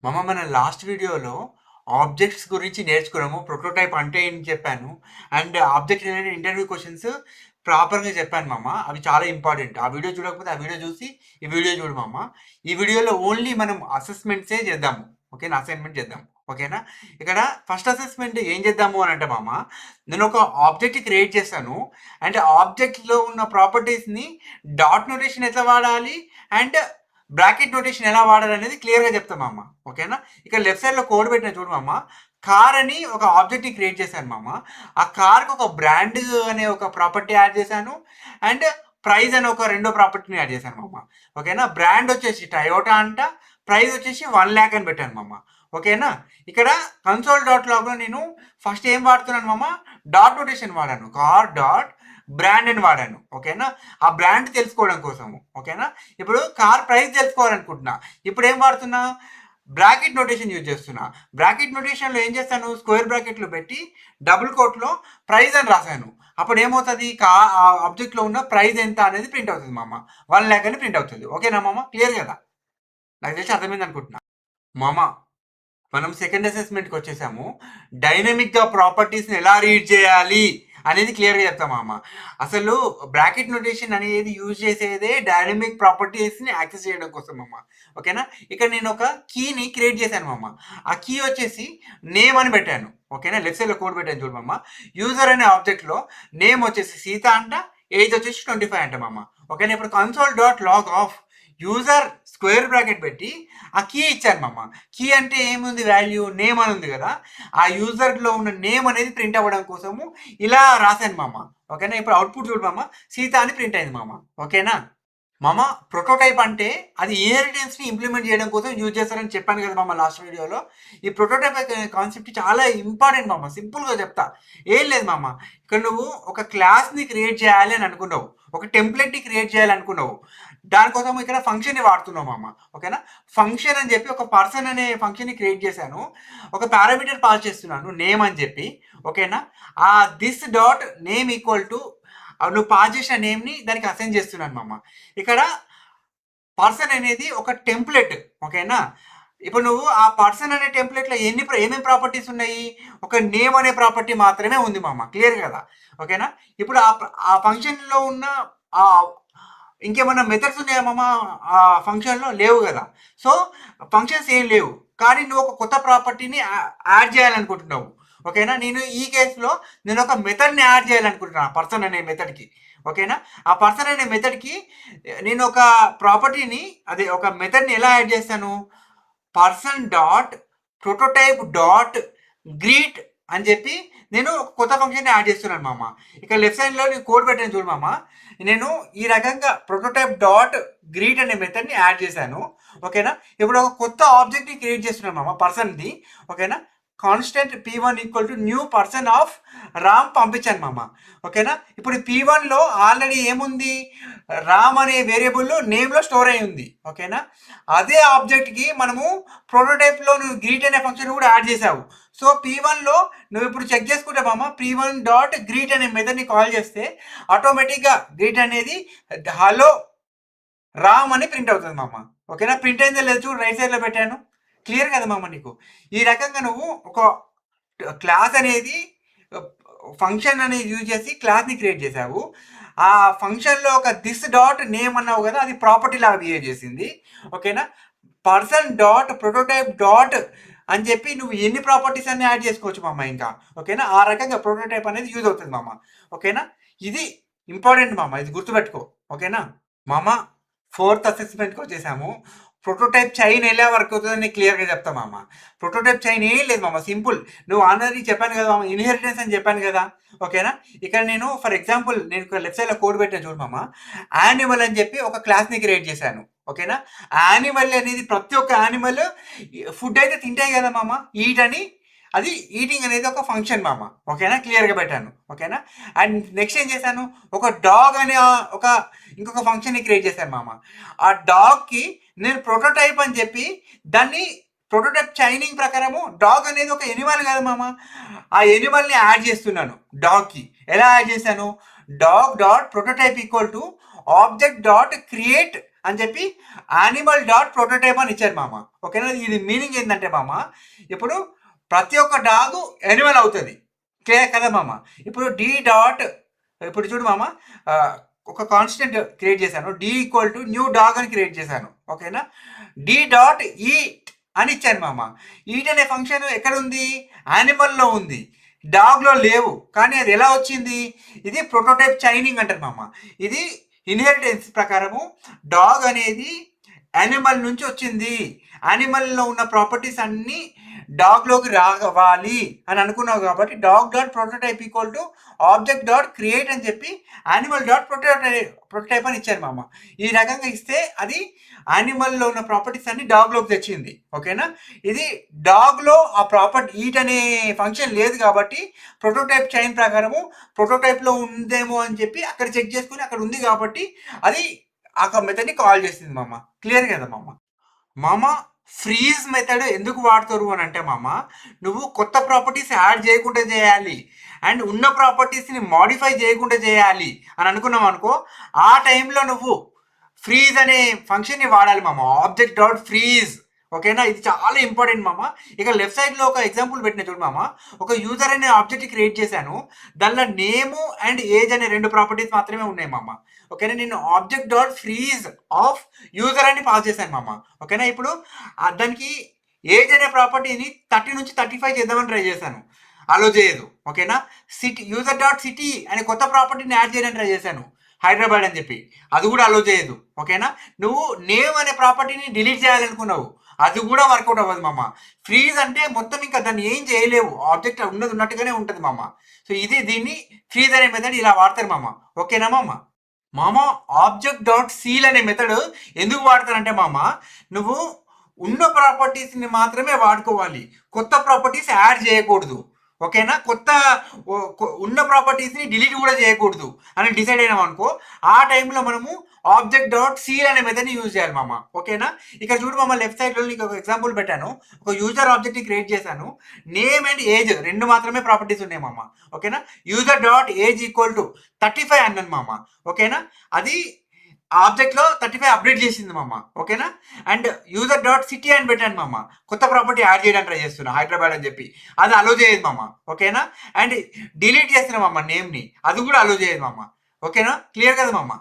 మన లాస్ట్ వీడియోలో ఆబ్జెక్ట్స్ గురించి నేర్చుకున్నాము. ప్రోటోటైప్ అంటే ఏంటి చెప్పాను. And object related interview questions ప్రాపర్‌గా చెప్పాను మామ. అవి చాలా ఇంపార్టెంట్. ఆ వీడియో చూడకపోతే ఆ వీడియో చూసి ఈ వీడియో చూడు మామ. ఈ వీడియోలో ఓన్లీ మనం అసెస్మెంట్సే చేద్దాము. ఓకేనా? అసైన్‌మెంట్ చేద్దాం. ఓకేనా? ఇక్కడ ఫస్ట్ అసెస్మెంట్ ఏం చేద్దాము అనంటే మామ, నేను ఒక ఆబ్జెక్ట్ క్రియేట్ చేశాను. అండ్ ఆబ్జెక్ట్‌లో ఉన్న ప్రాపర్టీస్‌ని డాట్ నోటేషన్ ఎట్లా వాడాలి అండ్ బ్రాకెట్ నోటేషన్ ఎలా వాడాలనేది క్లియర్‌గా చెప్తా మామ. ఓకేనా? ఇక్కడ లెఫ్ట్ సైడ్‌లో కోడ్ పెట్టిన చూడు మామ. కార్ అని ఒక ఆబ్జెక్ట్‌ని క్రియేట్ చేశాను మామ. ఆ కార్‌కి ఒక బ్రాండ్ అనే ఒక ప్రాపర్టీ యాడ్ చేశాను. అండ్ ప్రైస్ అనే ఒక రెండో ప్రాపర్టీని యాడ్ చేశాను మామ. ఓకేనా? బ్రాండ్ వచ్చేసి టయోటా అంట. ప్రైస్ వచ్చేసి 1,00,000 అని పెట్టాను మామ. ఓకేనా? ఇక్కడ కన్సోల్ డాట్ లాగ్‌లో నేను ఫస్ట్ ఏం వాడుతున్నాను మామ, డాట్ నోటేషన్ వాడాను. కార్ డాట్ బ్రాండ్ అని వాడాను. ఓకేనా? ఆ బ్రాండ్ తెలుసుకోవడం కోసము. ఓకేనా? ఇప్పుడు కార్ ప్రైస్ తెలుసుకోవాలనుకుంటున్నా. ఇప్పుడు ఏం వాడుతున్నా, బ్రాకెట్ నోటేషన్ యూజ్ చేస్తున్నా. బ్రాకెట్ నోటేషన్లో ఏం చేస్తాను, స్క్వేర్ బ్రాకెట్లో పెట్టి డబుల్ కోట్లో ప్రైస్ అని రాశాను. అప్పుడు ఏమవుతుంది, ఆ ఆబ్జెక్ట్లో ఉన్న ప్రైస్ ఎంత అనేది ప్రింట్ అవుతుంది మామ. 1,00,000 అని ప్రింట్ అవుతుంది. ఓకేనా మామ? క్లియర్ కదా? నాకు తెలిసి అర్థమైంది అనుకుంటున్నా మామ. మనం సెకండ్ అసెస్మెంట్కి వచ్చేసాము. డైనమిక్గా ప్రాపర్టీస్ని ఎలా రీడ్ చేయాలి అనేది క్లియర్గా చెప్తాం మామ. అసలు బ్రాకెట్ నోటేషన్ అనేది యూజ్ చేసేదే డైనమిక్ ప్రాపర్టీస్ని యాక్సెస్ చేయడం కోసం మామ. ఓకేనా? ఇక్కడ నేను ఒక కీని క్రియేట్ చేశాను మామ. ఆ కీ వచ్చేసి నేమ్ అని పెట్టాను. ఓకేనా? లెఫ్ట్ సైడ్లో కోడ్ పెట్టాను చూడు మామ. యూజర్ అనే ఆబ్జెక్ట్లో నేమ్ వచ్చేసి సీత అంట, ఏజ్ వచ్చేసి 25 అంట మామ. ఓకేనా? ఇప్పుడు console dot log of user square bracket పెట్టి ఆ కీ ఇచ్చాను మామ. కీ అంటే ఏముంది, వాల్యూ నేమ్ అని ఉంది కదా. ఆ యూజర్లో ఉన్న నేమ్ అనేది ప్రింట్ అవ్వడం కోసము ఇలా రాశాను మామ. ఓకేనా? ఇప్పుడు అవుట్పుట్ చూడు మామ, సీత అని ప్రింట్ అయింది మామ. ఓకేనా మామ? ప్రోటోటైప్ అంటే అది ఇన్హెరిటెన్స్ని ఇంప్లిమెంట్ చేయడం కోసం యూజ్ చేస్తారని చెప్పాను కదా మామ లాస్ట్ వీడియోలో. ఈ ప్రోటోటైప్ కాన్సెప్ట్ చాలా ఇంపార్టెంట్ మామ. సింపుల్గా చెప్తా. ఏం లేదు మామ, ఇక్కడ నువ్వు ఒక క్లాస్ని క్రియేట్ చేయాలి అని అనుకున్నావు, ఒక టెంప్లెట్ని క్రియేట్ చేయాలి అనుకున్నావు. దానికోసం ఇక్కడ ఫంక్షన్ని వాడుతున్నావు మామ. ఓకేనా? ఫంక్షన్ అని చెప్పి ఒక పర్సన్ అనే ఫంక్షన్ని క్రియేట్ చేశాను. ఒక పారామీటర్ పాస్ చేస్తున్నాను నేమ్ అని చెప్పి. ఓకేనా? ఆ this dot name equal to నువ్వు పాస్ చేసిన నేమ్ని దానికి అసైన్ చేస్తున్నాను మామ. ఇక్కడ పర్సన్ అనేది ఒక టెంప్లెట్. ఓకేనా? ఇప్పుడు నువ్వు ఆ పర్సన్ అనే టెంప్లెట్లో ఏమేమి ప్రాపర్టీస్ ఉన్నాయి, ఒక నేమ్ అనే ప్రాపర్టీ మాత్రమే ఉంది మామ. క్లియర్ కదా? ఓకేనా? ఇప్పుడు ఆ ఫంక్షన్లో ఉన్న ఆ ఇంకేమన్నా మెథడ్స్ ఉన్నాయా మామ ఆ ఫంక్షన్లో? లేవు కదా. సో ఫంక్షన్స్ ఏం లేవు, కానీ నువ్వు ఒక కొత్త ప్రాపర్టీని యాడ్ చేయాలనుకుంటున్నావు. ఓకేనా? నేను ఈ కేసులో నేను ఒక మెథడ్ని యాడ్ చేయాలనుకుంటున్నాను పర్సన్ అనే మెథడ్కి. ఓకేనా? ఆ పర్సన్ అనే మెథడ్కి నేను ఒక ప్రాపర్టీని, అదే ఒక మెథడ్ని ఎలా యాడ్ చేస్తాను, person dot prototype dot greet అని చెప్పి నేను ఒక కొత్త ఫంక్షన్ యాడ్ చేస్తున్నాను మామ. ఇక్కడ లెఫ్ట్ సైడ్లో నేను కోడ్ పెట్టాను చూడు మామ. నేను ఈ రకంగా ప్రోటోటైప్ డాట్ గ్రీట్ అనే మెథడ్ని యాడ్ చేశాను. ఓకేనా? ఇప్పుడు ఒక కొత్త ఆబ్జెక్ట్ని క్రియేట్ చేస్తున్నాను మామ, పర్సన్ది. ఓకేనా? Constant p1 equal to new person of Ram పంపించాను మామ. ఓకేనా? ఇప్పుడు p1లో ఆల్రెడీ ఏముంది, రామ్ అనే వేరియబుల్లో నేమ్లో స్టోర్ అయి ఉంది. ఓకేనా? అదే ఆబ్జెక్ట్కి మనము ప్రోటోటైప్లో నువ్వు గ్రీట్ అనే ఫంక్షన్ కూడా యాడ్ చేసావు. సో p1లో నువ్వు ఇప్పుడు చెక్ చేసుకుంటే మామ, p1 డాట్ గ్రీట్ అనే మెథడ్ని కాల్ చేస్తే ఆటోమేటిక్గా గ్రీట్ అనేది హలో రామ్ అని ప్రింట్ అవుతుంది మామ. ఓకేనా? ప్రింట్ అయిందో లేదు చూడు, రైట్ సైడ్లో పెట్టాను. క్లియర్ కదా మామ నీకు? ఈ రకంగా నువ్వు ఒక క్లాస్ అనేది, ఫంక్షన్ అనేది యూజ్ చేసి క్లాస్ని క్రియేట్ చేసావు. ఆ ఫంక్షన్లో ఒక దిస్ డాట్ నేమ్ అన్నావు కదా, అది ప్రాపర్టీ లాగా బిహేవ్ చేసింది. ఓకేనా? పర్సన్ డాట్ ప్రోటోటైప్ డాట్ అని చెప్పి నువ్వు ఎన్ని ప్రాపర్టీస్ అన్ని యాడ్ చేసుకోవచ్చు మామ ఇంకా. ఓకేనా? ఆ రకంగా ప్రోటోటైప్ అనేది యూజ్ అవుతుంది మామ. ఓకేనా? ఇది ఇంపార్టెంట్ మామ, ఇది గుర్తుపెట్టుకో. ఓకేనా మామ? ఫోర్త్ అసెస్మెంట్కి వచ్చేసాము. ప్రోటోటైప్ చైన్ ఎలా వర్క్ అవుతుందని క్లియర్గా చెప్తా మామ. ప్రోటోటైప్ చైన్ ఏం లేదు మామ, సింపుల్. నువ్వు ఆల్రెడీ చెప్పాను కదా మామ, ఇన్హెరిటెన్స్ అని చెప్పాను కదా. ఓకేనా? ఇక్కడ నేను ఫర్ ఎగ్జాంపుల్ నేను ఇక్కడ లెఫ్ట్ సైడ్లో కోడ్ పెట్టాను చూడు మామ. యానిమల్ అని చెప్పి ఒక క్లాస్ని క్రియేట్ చేశాను. ఓకేనా? యానిమల్ అనేది ప్రతి ఒక్క యానిమల్ ఫుడ్ అయితే తింటాయి కదా మామ, ఈట్ అని. అది ఈటింగ్ అనేది ఒక ఫంక్షన్ మామ. ఓకేనా? క్లియర్గా పెట్టాను. ఓకేనా? అండ్ నెక్స్ట్ ఏం చేశాను, ఒక డాగ్ అనే ఒక ఇంకొక ఫంక్షన్ని క్రియేట్ చేశాను మామ. ఆ డాగ్కి నేను ప్రోటోటైప్ అని చెప్పి దాన్ని ప్రోటోటైప్ చైనింగ్ ప్రకారము డాగ్ అనేది ఒక ఎనిమల్ కదా మామ, ఆ ఎనిమల్ని యాడ్ చేస్తున్నాను డాగ్కి. ఎలా యాడ్ చేశాను, dog dot prototype equal to object dot create అని చెప్పి యానిమల్ డాట్ ప్రోటోటైప్ అని ఇచ్చారు మామ. ఓకేనా, ఇది మీనింగ్ ఏంటంటే మామ, ఇప్పుడు ప్రతి ఒక్క డాగు యానిమల్ అవుతుంది, క్లియర్ కదా మామ. ఇప్పుడు డి డాట్, ఇప్పుడు చూడు మామ, ఒక కాన్స్టెంట్ క్రియేట్ చేశాను, D equal to new dog అని క్రియేట్ చేశాను. ఓకేనా, డి డాట్ ఈట్ అని ఇచ్చాను మామ. ఈట్ అనే ఫంక్షన్ ఎక్కడ ఉంది, యానిమల్లో ఉంది, డాగ్లో లేవు. కానీ అది ఎలా వచ్చింది, ఇది ప్రోటోటైప్ చైనింగ్ అంటారు మామ. ఇది ఇన్హెరిటెన్స్ ప్రకారము డాగ్ అనేది యానిమల్ నుంచి వచ్చింది, యానిమల్లో ఉన్న ప్రాపర్టీస్ అన్నీ డాగ్లోకి రావాలి అని అనుకున్నావు కాబట్టి dog dot prototype equal to object dot create అని చెప్పి యానిమల్ డాట్ ప్రోటోటైప్ అని ఇచ్చారు మామ. ఈ రకంగా ఇస్తే అది యానిమల్లో ఉన్న ప్రాపర్టీస్ అన్ని డాగ్లోకి తెచ్చింది. ఓకేనా, ఇది డాగ్లో ఆ ప్రాపర్టీ ఈట్ అనే ఫంక్షన్ లేదు కాబట్టి ప్రోటోటైప్ చైన్ ప్రకారము ప్రోటోటైప్లో ఉందేమో అని చెప్పి అక్కడ చెక్ చేసుకుని అక్కడ ఉంది కాబట్టి అది ఆ మెథడ్ని కాల్ చేసింది మామ. క్లియర్ కదా మామ. మామ, ఫ్రీజ్ మెథడ్ ఎందుకు వాడతారు అని అంటే మామ, నువ్వు కొత్త ప్రాపర్టీస్ యాడ్ చేయకుండా చేయాలి అండ్ ఉన్న ప్రాపర్టీస్ని మాడిఫై చేయకుండా చేయాలి అని అనుకున్నావు అనుకో, ఆ టైంలో నువ్వు ఫ్రీజ్ అనే ఫంక్షన్ని వాడాలి మామ, ఆబ్జెక్ట్ డాట్ ఫ్రీజ్. ఓకేనా, ఇది చాలా ఇంపార్టెంట్ మామ. ఇక లెఫ్ట్ సైడ్లో ఒక ఎగ్జాంపుల్ పెట్టిన చూడు మామ, ఒక యూజర్ అనే ఆబ్జెక్ట్ క్రియేట్ చేశాను, దానిలో నేము అండ్ ఏజ్ అనే 2 ప్రాపర్టీస్ మాత్రమే ఉన్నాయి మామ. ఓకేనా, నేను object dot freeze of user అని పాస్ చేశాను మామ. ఓకేనా, ఇప్పుడు దానికి ఏజ్ అనే ప్రాపర్టీని 30 నుంచి 35 చేద్దామని ట్రై చేశాను, అలో చేయదు. ఓకేనా, సిటీ యూజర్ డాట్ సిటీ అనే కొత్త ప్రాపర్టీని యాడ్ చేయడానికి ట్రై చేశాను, హైదరాబాద్ అని చెప్పి, అది కూడా అలో చేయదు. ఓకేనా, నువ్వు నేమ్ అనే ప్రాపర్టీని డిలీట్ చేయాలనుకున్నావు, అది కూడా వర్కౌట్ అవ్వదు మామ. ఫ్రీజ్ అంటే మొత్తం ఇంకా దాన్ని ఏం చేయలేవు, ఆబ్జెక్ట్ ఉన్నది ఉన్నట్టుగానే ఉంటుంది మామ. సో ఇది దీన్ని ఫ్రీజ్ అనే మెథడ్ ఇలా వాడతారు మామ. ఓకేనా మామ. మామ, ఆబ్జెక్ట్ డాట్ సీల్ అనే మెథడ్ ఎందుకు వాడతారంటే మామ, నువ్వు ఉన్న ప్రాపర్టీస్ని మాత్రమే వాడుకోవాలి, కొత్త ప్రాపర్టీస్ యాడ్ చేయకూడదు. ఓకేనా, ఉన్న ప్రాపర్టీస్ని డిలీట్ కూడా చేయకూడదు అని డిసైడ్ అయినాం అనుకో, ఆ టైంలో మనము ఆబ్జెక్ట్ డాట్ సీల్ అనే మెథడ్ని యూజ్ చేయాలి మామ. ఓకేనా, ఇక్కడ చూడు మామ, లెఫ్ట్ సైడ్లో నీకు ఒక ఎగ్జాంపుల్ పెట్టాను, ఒక యూజర్ ఆబ్జెక్ట్ని క్రియేట్ చేశాను, నేమ్ అండ్ ఏజ్ 2 మాత్రమే ప్రాపర్టీస్ ఉన్నాయి మామ. ఓకేనా, user dot age equal to 35 అన్నాను మామ. ఓకేనా, అది ఆబ్జెక్ట్లో 35 అప్డేట్ చేసింది మామ. ఓకేనా, అండ్ యూజర్ డాట్ సిటీ అని పెట్టాను మామ, కొత్త ప్రాపర్టీ యాడ్ చేయడానికి ట్రై చేస్తున్నా, హైదరాబాద్ అని చెప్పి, అది అలో చేయదు మామ. ఓకేనా, అండ్ డిలీట్ చేస్తున్నా మామ నేమ్ని, అది కూడా అలో చేయదు మామ. ఓకేనా, క్లియర్ కదా మామ.